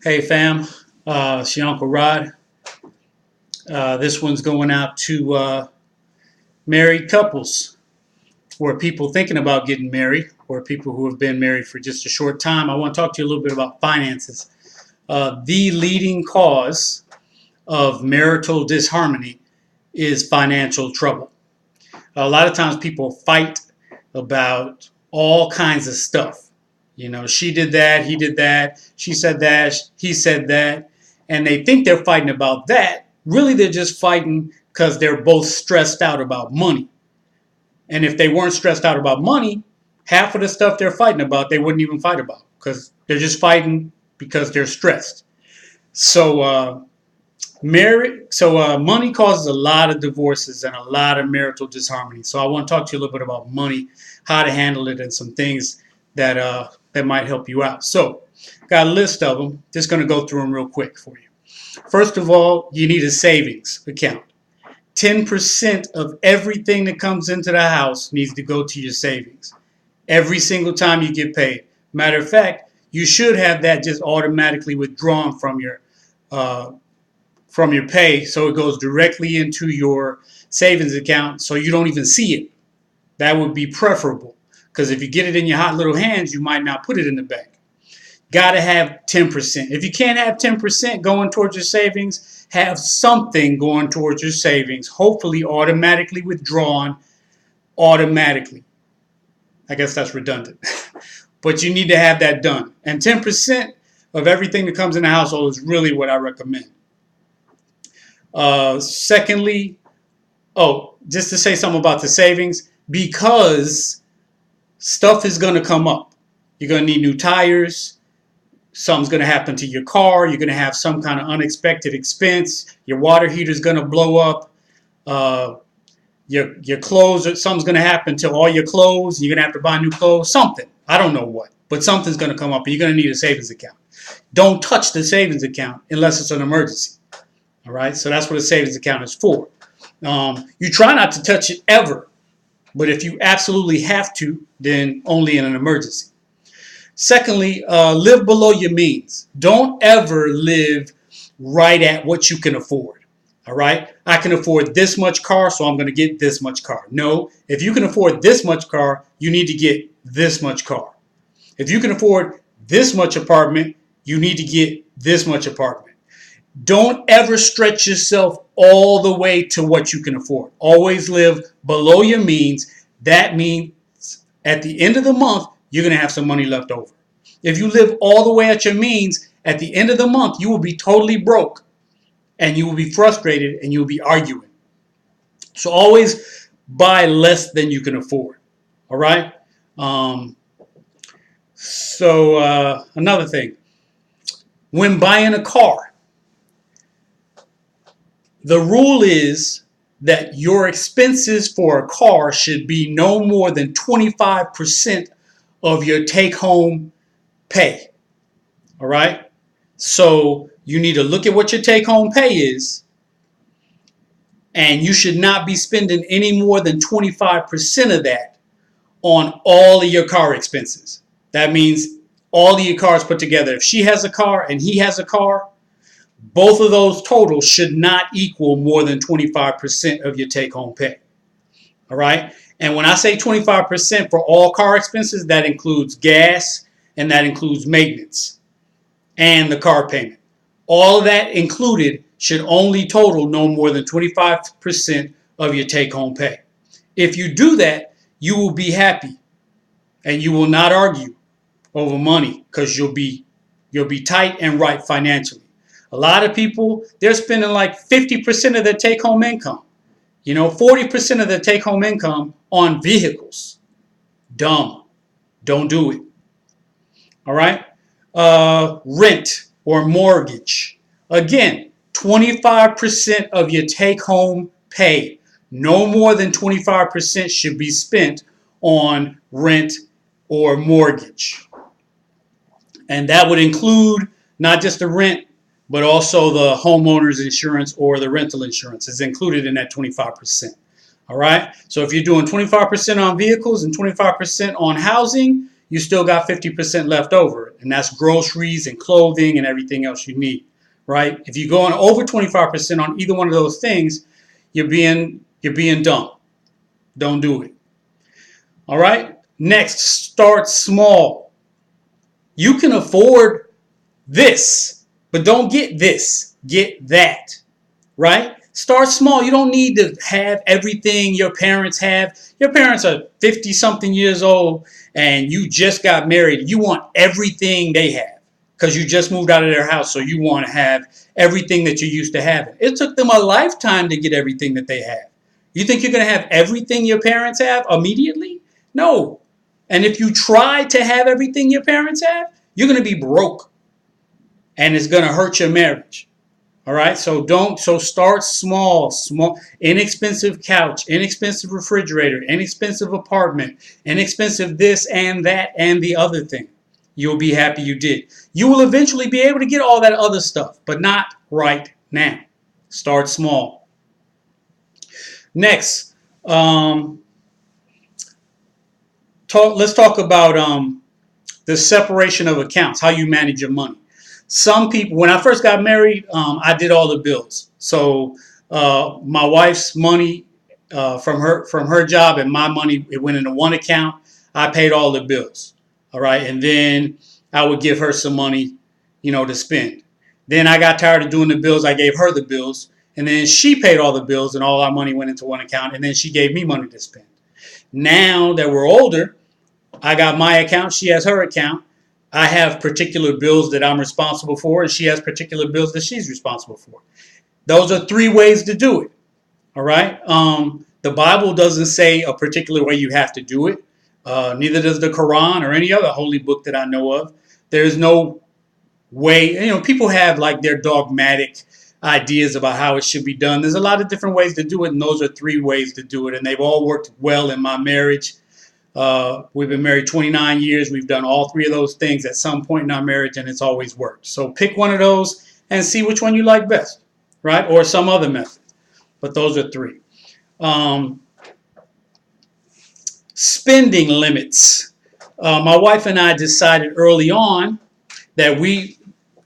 Hey fam, it's your Uncle Rod. This one's going out to married couples or people thinking about getting married or people who have been married for just a short time. I want to talk to you a little bit about finances. The leading cause of marital disharmony is financial trouble. A lot of times people fight about all kinds of stuff. You know, she did that, he did that, she said that, he said that, and they think they're fighting about that. Really, they're just fighting because they're both stressed out about money. And if they weren't stressed out about money, half of the stuff they're fighting about, they wouldn't even fight about because they're just fighting because they're stressed. So, money causes a lot of divorces and a lot of marital disharmony. So I want to talk to you a little bit about money, how to handle it, and some things that might help you out. So, got a list of them. Just going to go through them real quick for you. First of all, you need a savings account. 10% of everything that comes into the house needs to go to your savings every single time you get paid. Matter of fact, you should have that just automatically withdrawn from your pay, so it goes directly into your savings account so you don't even see it. That would be preferable, because if you get it in your hot little hands, you might not put it in the bank. Got to have 10%. If you can't have 10% going towards your savings, have something going towards your savings, hopefully automatically withdrawn automatically. I guess that's redundant. But you need to have that done. And 10% of everything that comes in the household is really what I recommend. Secondly, just to say something about the savings, because stuff is going to come up. You're going to need new tires. Something's going to happen to your car. You're going to have some kind of unexpected expense. Your water heater is going to blow up. Your clothes, something's going to happen to all your clothes. You're going to have to buy new clothes. Something. I don't know what. But something's going to come up and you're going to need a savings account. Don't touch the savings account unless it's an emergency. All right? So that's what a savings account is for. You try not to touch it ever. But if you absolutely have to, then only in an emergency. Secondly, live below your means. Don't ever live right at what you can afford. All right? I can afford this much car, so I'm going to get this much car. No, if you can afford this much car, you need to get this much car. If you can afford this much apartment, you need to get this much apartment. Don't ever stretch yourself all the way to what you can afford. Always live below your means. That means at the end of the month, you're going to have some money left over. If you live all the way at your means, at the end of the month, you will be totally broke and you will be frustrated and you will be arguing. So always buy less than you can afford. All right? Another thing, when buying a car, the rule is that your expenses for a car should be no more than 25% of your take-home pay. All right? So you need to look at what your take-home pay is, and you should not be spending any more than 25% of that on all of your car expenses. That means all of your cars put together. If she has a car and he has a car, both of those totals should not equal more than 25% of your take-home pay. All right? And when I say 25% for all car expenses, that includes gas and that includes maintenance and the car payment. All of that included should only total no more than 25% of your take-home pay. If you do that, you will be happy and you will not argue over money because you'll be tight and right financially. A lot of people, they're spending like 50% of their take-home income. 40% of their take-home income on vehicles. Dumb. Don't do it. All right? Rent or mortgage. Again, 25% of your take-home pay. No more than 25% should be spent on rent or mortgage. And that would include not just the rent, but also the homeowner's insurance or the rental insurance is included in that 25%. All right? So if you're doing 25% on vehicles and 25% on housing, you still got 50% left over. And that's groceries and clothing and everything else you need, right? If you're going over 25% on either one of those things, you're being dumb. Don't do it. All right. Next, start small. You can afford this, but don't get this. Get that, right? Start small. You don't need to have everything your parents have. Your parents are 50-something years old and you just got married. You want everything they have because you just moved out of their house, so you want to have everything that you used to have. It took them a lifetime to get everything that they have. You think you're going to have everything your parents have immediately? No. And if you try to have everything your parents have, you're going to be broke. And it's going to hurt your marriage. All right? So start small, inexpensive couch, inexpensive refrigerator, inexpensive apartment, inexpensive this and that and the other thing. You'll be happy you did. You will eventually be able to get all that other stuff, but not right now. Start small. Next, let's talk about the separation of accounts, how you manage your money. Some people, when I first got married, I did all the bills. So my wife's money from her job and my money, it went into one account. I paid all the bills. All right. And then I would give her some money, to spend. Then I got tired of doing the bills. I gave her the bills. And then she paid all the bills and all our money went into one account. And then she gave me money to spend. Now that we're older, I got my account. She has her account. I have particular bills that I'm responsible for, and she has particular bills that she's responsible for. Those are 3 ways to do it. All right. The Bible doesn't say a particular way you have to do it. Neither does the Quran or any other holy book that I know of. There's no way. People have like their dogmatic ideas about how it should be done. There's a lot of different ways to do it, and those are 3 ways to do it, and they've all worked well in my marriage. We've been married 29 years. We've done all 3 of those things at some point in our marriage, and it's always worked. So pick one of those and see which one you like best, right? Or some other method. But those are 3. Spending limits. My wife and I decided early on that we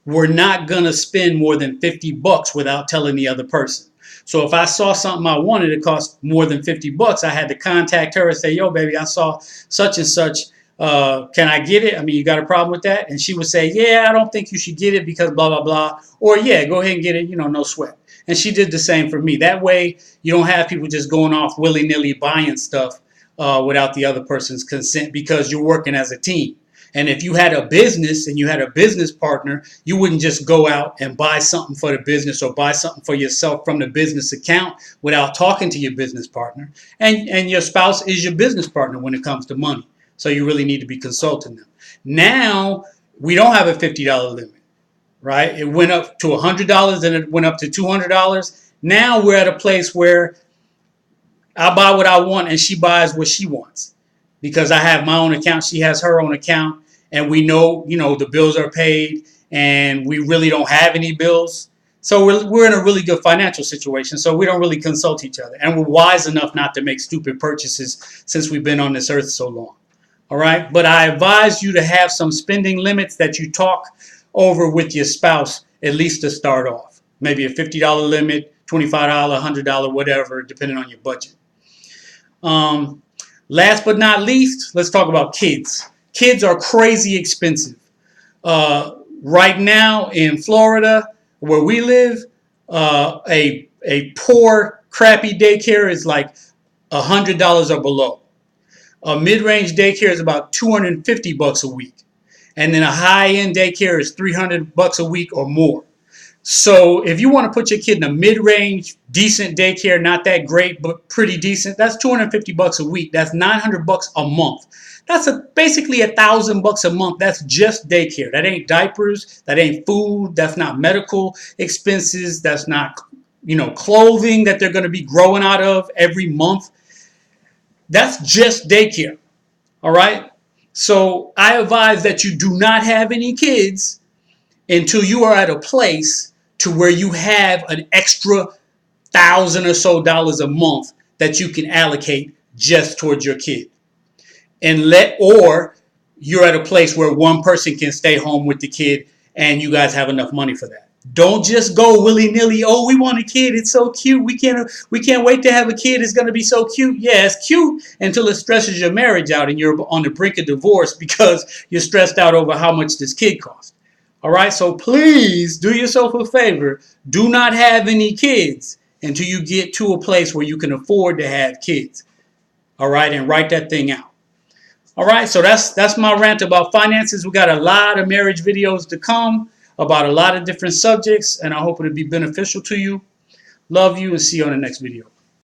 were not going to spend more than $50 without telling the other person. So if I saw something I wanted, it cost more than $50, I had to contact her and say, yo, baby, I saw such and such. Can I get it? I mean, you got a problem with that? And she would say, yeah, I don't think you should get it because blah, blah, blah. Or, yeah, go ahead and get it, no sweat. And she did the same for me. That way, you don't have people just going off willy-nilly buying stuff without the other person's consent because you're working as a team. And if you had a business and you had a business partner, you wouldn't just go out and buy something for the business or buy something for yourself from the business account without talking to your business partner. And your spouse is your business partner when it comes to money. So you really need to be consulting them. Now, we don't have a $50 limit, right? It went up to $100 and it went up to $200. Now we're at a place where I buy what I want and she buys what she wants. Because I have my own account, she has her own account, and we know, the bills are paid, and we really don't have any bills. So we're in a really good financial situation, so we don't really consult each other. And we're wise enough not to make stupid purchases since we've been on this earth so long. All right? But I advise you to have some spending limits that you talk over with your spouse, at least to start off. Maybe a $50 limit, $25, $100, whatever, depending on your budget. Last but not least, let's talk about kids. Kids are crazy expensive. Right now in Florida, where we live, a poor, crappy daycare is like $100 or below. A mid-range daycare is about $250 a week. And then a high-end daycare is $300 a week or more. So if you want to put your kid in a mid-range, decent daycare, not that great, but pretty decent, that's $250 a week. That's $900 a month. That's basically $1,000 a month. That's just daycare. That ain't diapers. That ain't food. That's not medical expenses. That's not, clothing that they're going to be growing out of every month. That's just daycare. All right. So I advise that you do not have any kids until you are at a place to where you have an extra $1,000 or so a month that you can allocate just towards your kid. Or you're at a place where one person can stay home with the kid and you guys have enough money for that. Don't just go willy-nilly. Oh, we want a kid. It's so cute. We can't wait to have a kid. It's going to be so cute. Yeah, it's cute until it stresses your marriage out and you're on the brink of divorce because you're stressed out over how much this kid costs. All right, so please do yourself a favor. Do not have any kids until you get to a place where you can afford to have kids. All right, and write that thing out. All right, so that's my rant about finances. We got a lot of marriage videos to come about a lot of different subjects, and I hope it'll be beneficial to you. Love you, and see you on the next video.